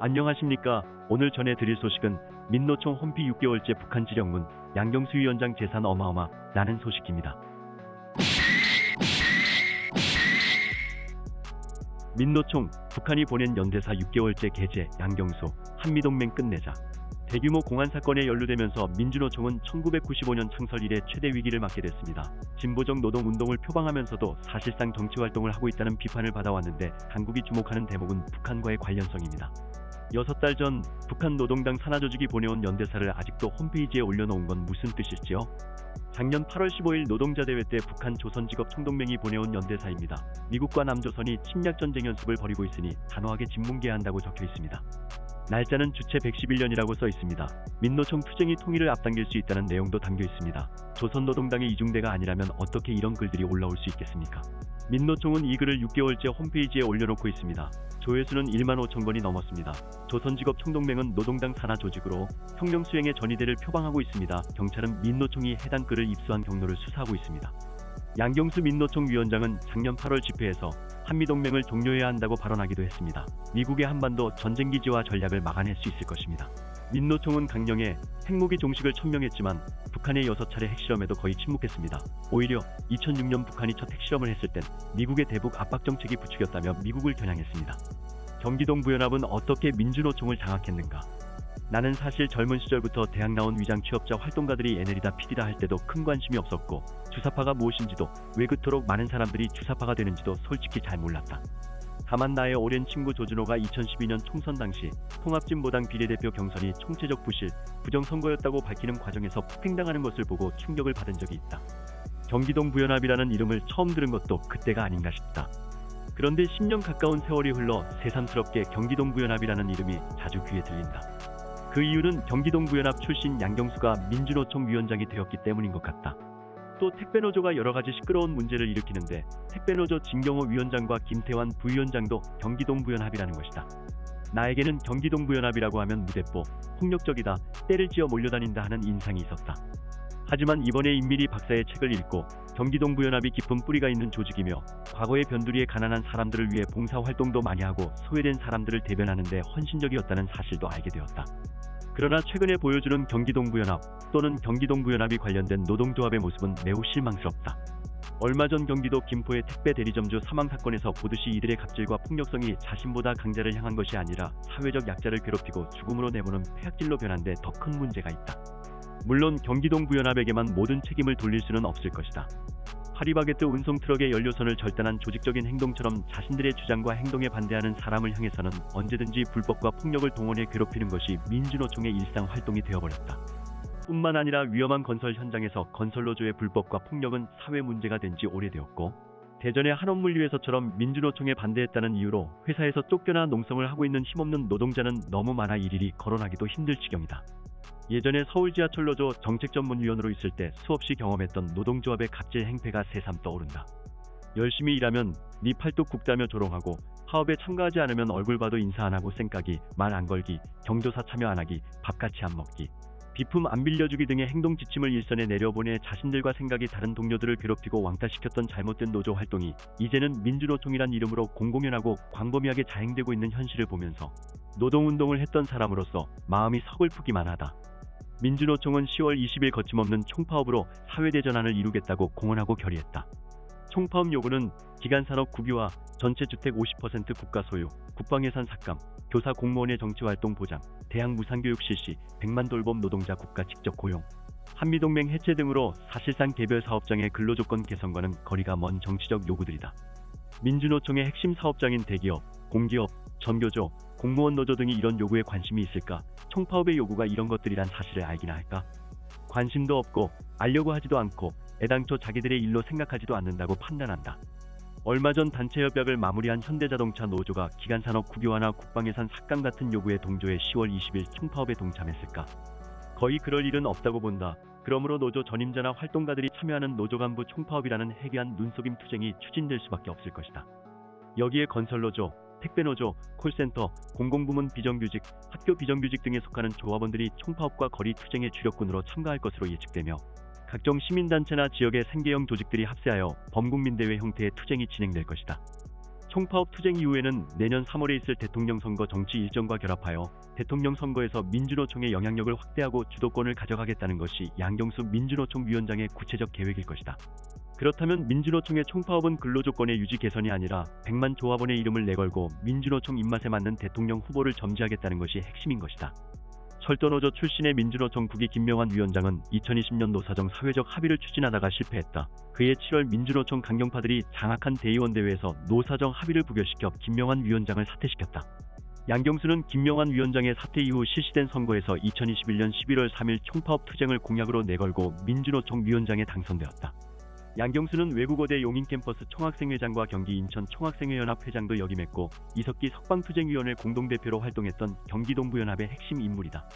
안녕하십니까. 오늘 전해드릴 소식은 민노총 혼피 6개월째 북한 지령문, 양경수 위원장 재산 어마어마라는 소식입니다. 민노총, 북한이 보낸 연대사 6개월째 게재, 양경수, 한미동맹 끝내자. 대규모 공안 사건에 연루되면서 민주노총은 1995년 창설 이래 최대 위기를 맞게 됐습니다. 진보적 노동운동을 표방하면서도 사실상 정치활동을 하고 있다는 비판을 받아왔는데 당국이 주목하는 대목은 북한과의 관련성입니다. 6달 전 북한 노동당 산하조직이 보내온 연대사를 아직도 홈페이지에 올려놓은 건 무슨 뜻일지요? 작년 8월 15일 노동자대회 때 북한 조선직업총동맹이 보내온 연대사입니다. 미국과 남조선이 침략전쟁 연습을 벌이고 있으니 단호하게 진문개해야 한다고 적혀 있습니다. 날짜는 주체 111년이라고 써 있습니다. 민노총 투쟁이 통일을 앞당길 수 있다는 내용도 담겨 있습니다. 조선노동당의 이중대가 아니라면 어떻게 이런 글들이 올라올 수 있겠습니까? 민노총은 이 글을 6개월째 홈페이지에 올려놓고 있습니다. 조회수는 1만 5천 건이 넘었습니다. 조선직업총동맹은 노동당 산하 조직으로 혁명 수행의 전위대를 표방하고 있습니다. 경찰은 민노총이 해당 글을 입수한 경로를 수사하고 있습니다. 양경수 민노총 위원장은 작년 8월 집회에서 한미동맹을 종료해야 한다고 발언하기도 했습니다. 미국의 한반도 전쟁기지화 전략을 막아낼 수 있을 것입니다. 민노총은 강령에 핵무기 종식을 천명했지만 북한의 6차례 핵실험에도 거의 침묵했습니다. 오히려 2006년 북한이 첫 핵실험을 했을 땐 미국의 대북 압박 정책이 부추겼다며 미국을 겨냥했습니다. 경기동부연합은 어떻게 민주노총을 장악했는가? 나는 사실 젊은 시절부터 대학 나온 위장 취업자 활동가들이 NL이다 PD다 할 때도 큰 관심이 없었고 주사파가 무엇인지도 왜 그토록 많은 사람들이 주사파가 되는지도 솔직히 잘 몰랐다. 다만 나의 오랜 친구 조준호가 2012년 총선 당시 통합진보당 비례대표 경선이 총체적 부실, 부정선거였다고 밝히는 과정에서 폭행당하는 것을 보고 충격을 받은 적이 있다. 경기동부연합이라는 이름을 처음 들은 것도 그때가 아닌가 싶다. 그런데 10년 가까운 세월이 흘러 새삼스럽게 경기동부연합이라는 이름이 자주 귀에 들린다. 그 이유는 경기동부연합 출신 양경수가 민주노총 위원장이 되었기 때문인 것 같다. 또 택배노조가 여러가지 시끄러운 문제를 일으키는데 택배노조 진경호 위원장과 김태환 부위원장도 경기동부연합이라는 것이다. 나에게는 경기동부연합이라고 하면 무대뽀, 폭력적이다, 때를 지어 몰려다닌다 하는 인상이 있었다. 하지만 이번에 임미리 박사의 책을 읽고 경기동부연합이 깊은 뿌리가 있는 조직이며 과거의 변두리에 가난한 사람들을 위해 봉사활동도 많이 하고 소외된 사람들을 대변하는 데 헌신적이었다는 사실도 알게 되었다. 그러나 최근에 보여주는 경기동부연합 또는 경기동부연합이 관련된 노동조합의 모습은 매우 실망스럽다. 얼마 전 경기도 김포의 택배 대리점주 사망 사건에서 보듯이 이들의 갑질과 폭력성이 자신보다 강자를 향한 것이 아니라 사회적 약자를 괴롭히고 죽음으로 내모는 폐악질로 변한 데 더 큰 문제가 있다. 물론 경기동부연합에게만 모든 책임을 돌릴 수는 없을 것이다. 파리바게뜨 운송 트럭의 연료선을 절단한 조직적인 행동처럼 자신들의 주장과 행동에 반대하는 사람을 향해서는 언제든지 불법과 폭력을 동원해 괴롭히는 것이 민주노총의 일상 활동이 되어버렸다. 뿐만 아니라 위험한 건설 현장에서 건설노조의 불법과 폭력은 사회 문제가 된 지 오래되었고 대전의 한옥물류회사처럼 민주노총에 반대했다는 이유로 회사에서 쫓겨나 농성을 하고 있는 힘없는 노동자는 너무 많아 일일이 거론하기도 힘들 지경이다. 예전에 서울지하철노조 정책전문위원으로 있을 때 수없이 경험했던 노동조합의 갑질 행패가 새삼 떠오른다. 열심히 일하면 네 팔뚝 굽다며 조롱하고 파업에 참가하지 않으면 얼굴 봐도 인사 안 하고 쌩까기, 말 안 걸기, 경조사 참여 안 하기, 밥 같이 안 먹기, 비품 안 빌려주기 등의 행동 지침을 일선에 내려보내 자신들과 생각이 다른 동료들을 괴롭히고 왕따시켰던 잘못된 노조 활동이 이제는 민주노총이란 이름으로 공공연하고 광범위하게 자행되고 있는 현실을 보면서 노동운동을 했던 사람으로서 마음이 서글프기만 하다. 민주노총은 10월 20일 거침없는 총파업으로 사회대전환을 이루겠다고 공언하고 결의했다. 총파업 요구는 기간산업 국유화, 전체 주택 50% 국가 소유, 국방예산 삭감, 교사 공무원의 정치활동 보장, 대학 무상교육 실시, 100만 돌봄 노동자 국가 직접 고용, 한미동맹 해체 등으로 사실상 개별 사업장의 근로조건 개선과는 거리가 먼 정치적 요구들이다. 민주노총의 핵심 사업장인 대기업, 공기업, 전교조, 공무원 노조 등이 이런 요구에 관심이 있을까? 총파업의 요구가 이런 것들이란 사실을 알기나 할까? 관심도 없고 알려고 하지도 않고 애당초 자기들의 일로 생각하지도 않는다고 판단한다. 얼마 전 단체 협약을 마무리한 현대자동차 노조가 기간산업 국유화나 국방예산 삭감 같은 요구에 동조해 10월 20일 총파업에 동참했을까? 거의 그럴 일은 없다고 본다. 그러므로 노조 전임자나 활동가들이 참여하는 노조간부 총파업이라는 해괴한 눈속임 투쟁이 추진될 수밖에 없을 것이다. 여기에 건설노조, 택배노조, 콜센터, 공공부문 비정규직, 학교 비정규직 등에 속하는 조합원들이 총파업과 거리 투쟁의 주력군으로 참가할 것으로 예측되며 각종 시민단체나 지역의 생계형 조직들이 합세하여 범국민대회 형태의 투쟁이 진행될 것이다. 총파업 투쟁 이후에는 내년 3월에 있을 대통령 선거 정치 일정과 결합하여 대통령 선거에서 민주노총의 영향력을 확대하고 주도권을 가져가겠다는 것이 양경수 민주노총 위원장의 구체적 계획일 것이다. 그렇다면 민주노총의 총파업은 근로조건의 유지 개선이 아니라 100만 조합원의 이름을 내걸고 민주노총 입맛에 맞는 대통령 후보를 점지하겠다는 것이 핵심인 것이다. 철도노조 출신의 민주노총 부기 김명환 위원장은 2020년 노사정 사회적 합의를 추진하다가 실패했다. 그해 7월 민주노총 강경파들이 장악한 대의원 대회에서 노사정 합의를 부결시켜 김명환 위원장을 사퇴시켰다. 양경수는 김명환 위원장의 사퇴 이후 실시된 선거에서 2021년 11월 3일 총파업 투쟁을 공약으로 내걸고 민주노총 위원장에 당선되었다. 양경수는 외국어대 용인캠퍼스 총학생회장과 경기 인천 총학생회연합 회장도 역임했고 이석기 석방투쟁위원회 공동대표로 활동했던 경기동부연합의 핵심 인물이다.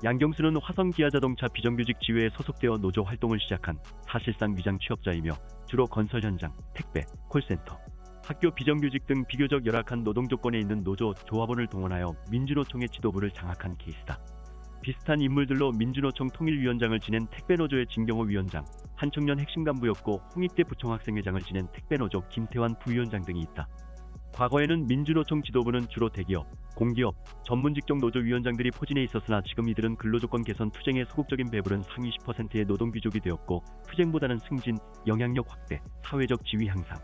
양경수는 화성기아자동차 비정규직 지회에 소속되어 노조 활동을 시작한 사실상 위장 취업자이며 주로 건설 현장, 택배, 콜센터, 학교 비정규직 등 비교적 열악한 노동조건에 있는 노조, 조합원을 동원하여 민주노총의 지도부를 장악한 케이스다. 비슷한 인물들로 민주노총 통일위원장을 지낸 택배노조의 진경호 위원장, 한청년 핵심 간부였고 홍익대 부총학생회장을 지낸 택배노조 김태환 부위원장 등이 있다. 과거에는 민주노총 지도부는 주로 대기업, 공기업, 전문직종 노조 위원장들이 포진해 있었으나 지금 이들은 근로조건 개선 투쟁에 소극적인 배부른 상위 10%의 노동귀족이 되었고 투쟁보다는 승진, 영향력 확대, 사회적 지위 향상,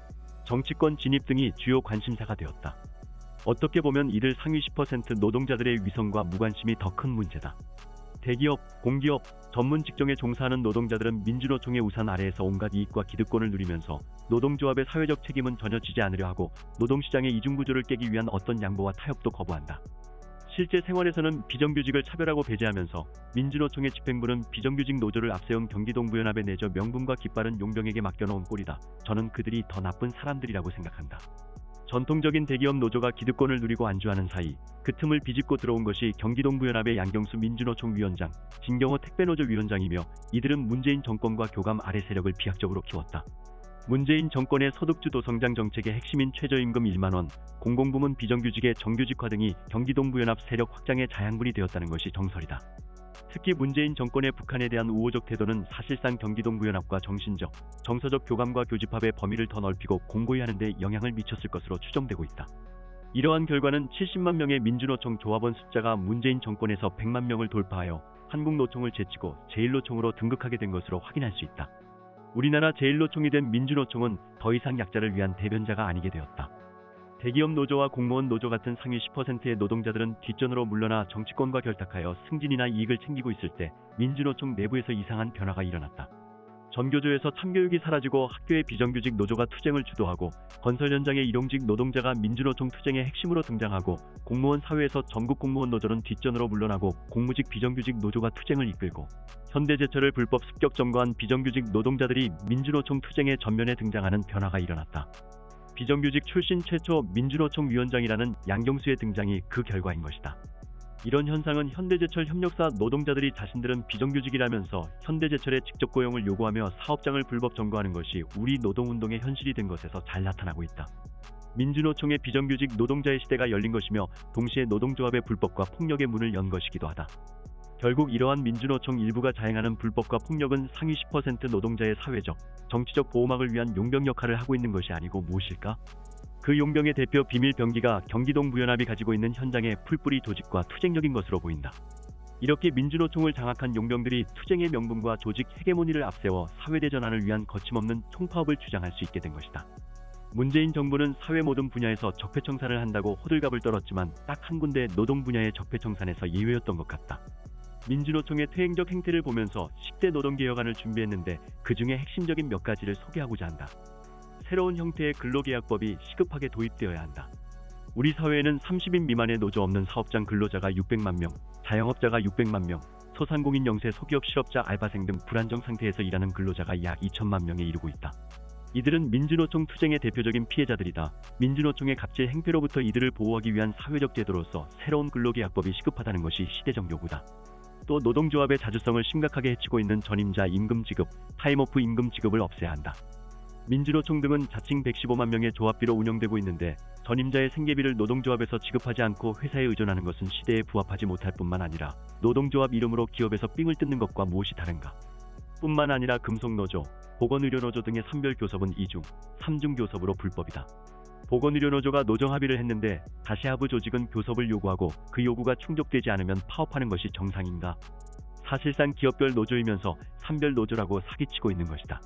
정치권 진입 등이 주요 관심사가 되었다. 어떻게 보면 이들 상위 10% 노동자들의 위선과 무관심이 더 큰 문제다. 대기업, 공기업, 전문 직종에 종사하는 노동자들은 민주노총의 우산 아래에서 온갖 이익과 기득권을 누리면서 노동조합의 사회적 책임은 전혀 지지 않으려 하고 노동시장의 이중구조를 깨기 위한 어떤 양보와 타협도 거부한다. 실제 생활에서는 비정규직을 차별하고 배제하면서 민주노총의 집행부는 비정규직 노조를 앞세운 경기동부연합에 내줘 명분과 깃발은 용병에게 맡겨놓은 꼴이다. 저는 그들이 더 나쁜 사람들이라고 생각한다. 전통적인 대기업 노조가 기득권을 누리고 안주하는 사이 그 틈을 비집고 들어온 것이 경기동부연합의 양경수 민주노총 위원장, 진경호 택배노조 위원장이며 이들은 문재인 정권과 교감 아래 세력을 비약적으로 키웠다. 문재인 정권의 소득주도 성장 정책의 핵심인 최저임금 1만원, 공공부문 비정규직의 정규직화 등이 경기동부연합 세력 확장의 자양분이 되었다는 것이 정설이다. 특히 문재인 정권의 북한에 대한 우호적 태도는 사실상 경기동부연합과 정신적, 정서적 교감과 교집합의 범위를 더 넓히고 공고히 하는 데 영향을 미쳤을 것으로 추정되고 있다. 이러한 결과는 70만 명의 민주노총 조합원 숫자가 문재인 정권에서 100만 명을 돌파하여 한국노총을 제치고 제1노총으로 등극하게 된 것으로 확인할 수 있다. 우리나라 제1노총이 된 민주노총은 더 이상 약자를 위한 대변자가 아니게 되었다. 대기업 노조와 공무원 노조 같은 상위 10%의 노동자들은 뒷전으로 물러나 정치권과 결탁하여 승진이나 이익을 챙기고 있을 때 민주노총 내부에서 이상한 변화가 일어났다. 전교조에서 참교육이 사라지고 학교의 비정규직 노조가 투쟁을 주도하고 건설 현장의 일용직 노동자가 민주노총 투쟁의 핵심으로 등장하고 공무원 사회에서 전국 공무원 노조는 뒷전으로 물러나고 공무직 비정규직 노조가 투쟁을 이끌고 현대제철을 불법 습격 점거한 비정규직 노동자들이 민주노총 투쟁의 전면에 등장하는 변화가 일어났다. 비정규직 출신 최초 민주노총 위원장이라는 양경수의 등장이 그 결과인 것이다. 이런 현상은 현대제철 협력사 노동자들이 자신들은 비정규직이라면서 현대제철의 직접 고용을 요구하며 사업장을 불법 점거하는 것이 우리 노동운동의 현실이 된 것에서 잘 나타나고 있다. 민주노총의 비정규직 노동자의 시대가 열린 것이며 동시에 노동조합의 불법과 폭력의 문을 연 것이기도 하다. 결국 이러한 민주노총 일부가 자행하는 불법과 폭력은 상위 10% 노동자의 사회적, 정치적 보호막을 위한 용병 역할을 하고 있는 것이 아니고 무엇일까? 그 용병의 대표 비밀병기가 경기동부연합이 가지고 있는 현장의 풀뿌리 조직과 투쟁력인 것으로 보인다. 이렇게 민주노총을 장악한 용병들이 투쟁의 명분과 조직 헤게모니를 앞세워 사회대전환을 위한 거침없는 총파업을 주장할 수 있게 된 것이다. 문재인 정부는 사회 모든 분야에서 적폐청산을 한다고 호들갑을 떨었지만 딱 한 군데 노동 분야의 적폐청산에서 예외였던 것 같다. 민주노총의 퇴행적 행태를 보면서 10대 노동개혁안을 준비했는데 그 중에 핵심적인 몇 가지를 소개하고자 한다. 새로운 형태의 근로계약법이 시급하게 도입되어야 한다. 우리 사회에는 30인 미만의 노조 없는 사업장 근로자가 600만 명, 자영업자가 600만 명, 소상공인 영세 소기업 실업자 알바생 등 불안정 상태에서 일하는 근로자가 약 2천만 명에 이르고 있다. 이들은 민주노총 투쟁의 대표적인 피해자들이다. 민주노총의 갑질 행태로부터 이들을 보호하기 위한 사회적 제도로서 새로운 근로계약법이 시급하다는 것이 시대적 요구다. 또 노동조합의 자주성을 심각하게 해치고 있는 전임자 임금 지급, 타임오프 임금 지급을 없애야 한다. 민주노총 등은 자칭 115만 명의 조합비로 운영되고 있는데 전임자의 생계비를 노동조합에서 지급하지 않고 회사에 의존하는 것은 시대에 부합하지 못할 뿐만 아니라 노동조합 이름으로 기업에서 삥을 뜯는 것과 무엇이 다른가? 뿐만 아니라 금속노조, 보건의료노조 등의 산별교섭은 2중, 3중 교섭으로 불법이다. 보건의료노조가 노정 합의를 했는데 다시 하부 조직은 교섭을 요구하고 그 요구가 충족되지 않으면 파업하는 것이 정상인가? 사실상 기업별 노조이면서 산별 노조라고 사기치고 있는 것이다.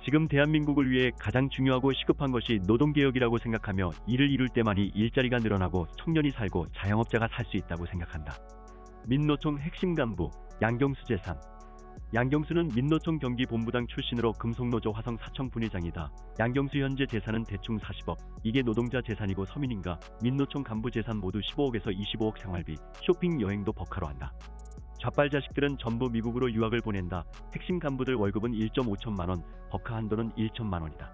지금 대한민국을 위해 가장 중요하고 시급한 것이 노동개혁이라고 생각하며 이를 이룰 때만이 일자리가 늘어나고 청년이 살고 자영업자가 살 수 있다고 생각한다. 민노총 핵심 간부 양경수 제3. 양경수는 민노총 경기본부당 출신으로 금속노조 화성 사청 분회장이다. 양경수 현재 재산은 대충 40억. 이게 노동자 재산이고 서민인가? 민노총 간부 재산 모두 15억에서 25억 생활비, 쇼핑, 여행도 버카로 한다. 좌빨 자식들은 전부 미국으로 유학을 보낸다. 핵심 간부들 월급은 1.5천만 원, 버카 한도는 1천만 원이다.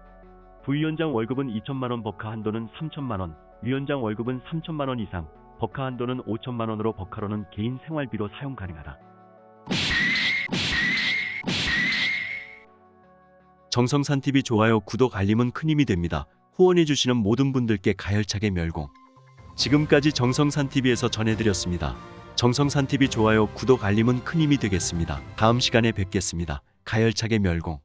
부위원장 월급은 2천만 원, 버카 한도는 3천만 원, 위원장 월급은 3천만 원 이상, 버카 한도는 5천만 원으로 버카로는 개인 생활비로 사용 가능하다. 정성산TV 좋아요, 구독, 알림은 큰 힘이 됩니다. 후원해주시는 모든 분들께 가열차게 멸공. 지금까지 정성산TV에서 전해드렸습니다. 정성산TV 좋아요, 구독, 알림은 큰 힘이 되겠습니다. 다음 시간에 뵙겠습니다. 가열차게 멸공.